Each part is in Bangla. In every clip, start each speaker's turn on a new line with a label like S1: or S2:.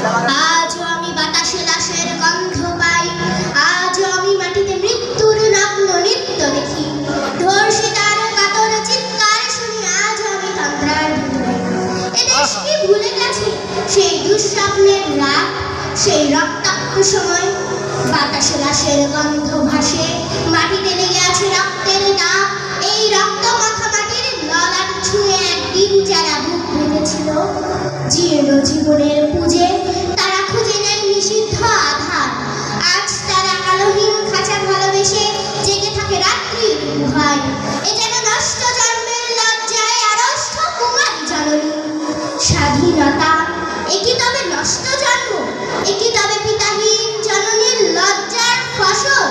S1: আজও আমি বাতাসে লাশের গন্ধ পাই, আজও আমি মাটিতে মৃত্যুর নগ্ন নৃত্য দেখি, ধর্ষিতার কাতর চিৎকার শুনি আজও আমি তন্দ্রার ভিতরে। এদেশ কি ভুলে গেছে সেই দুঃস্বপ্নের রাত, সেই রক্তাক্ত সময়? বাতাসে লাশের গন্ধ ভাসে, মাটিতে লেগে আছে রক্তের দাগ। এই রক্ত মাখা মাটির ললাট ছুঁয়ে একদিন যারা বুক বেঁধেছিল জীর্ণ জীবনের পুজে, তারা খুঁজে নেয় নিষিদ্ধ আধার। আজ তারা আলোহীন খাঁচা ভালোবেসে জেগে থাকে রাত্রির গুহায়। এ যেন নষ্ট জন্মের লজ্জায় আড়ষ্ট কুমারী জননী। স্বাধীনতা একই তবে নষ্ট জন্ম, একই তবে পিতাহীন জননীর লজ্জার ফসল।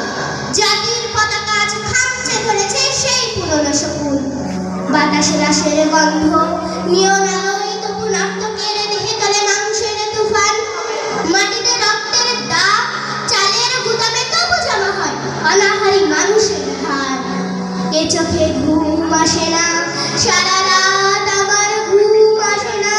S1: জাতির পতাকা আজ খামচে ধরেছে সেই পুরনো শকুন। বাতাসে লাশের গন্ধ, নিয়ন আলোয় তবু নাটকের দেহে তলে মাংসের তুফান। মাটিতে রক্তের দাগ, চালের গুদামে তবু জমা হয় অনাহারী মানুষের হার। এ চোখে ঘুম আসে না, সারা রাত আমার ঘুম আসে না।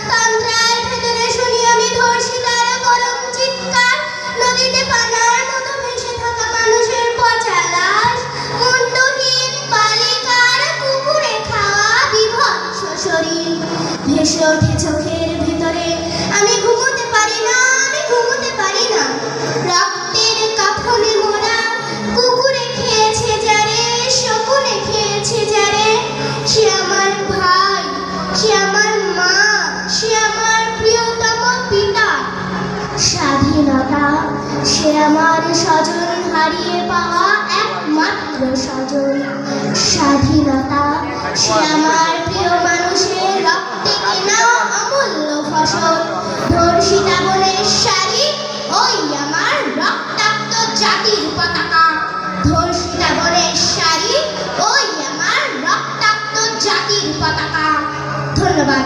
S1: তন্দ্রার ভেতরে শুনি আমি ধর্ষিতার গরম চিৎকার। নদীতে পানার মতো ভেসে থাকা মানুষের পচা লাশ, মুন্ডহীন বালিকার কুকুরে খাওয়া বিভৎস শরীর ভেসে ওঠে চোখের ভেতরে। আমি ঘুমোতে পারি না, আমি ঘুমোতে পারি না। রক্তের কাফনে মোড়া কুকুরে খেয়েছে যারে, শকুনে খেয়েছে যারে। সে আমার ভাই, সে আমার মা, সে আমার প্রিয়তম পিতা। স্বাধীনতা সে আমার স্বজন হারিয়ে পাওয়া একমাত্র স্বজন। স্বাধীনতা সে আমার প্রিয় মানুষের রক্তে কেনা অমূল্য ফসল। ধর্ষিতা বনের শাড়ি ওই আমার রক্তাক্ত জাতির পতাকা। ধর্ষিতা বনের শাড়ি ওই আমার রক্তাক্ত জাতির পতাকা। ধন্যবাদ।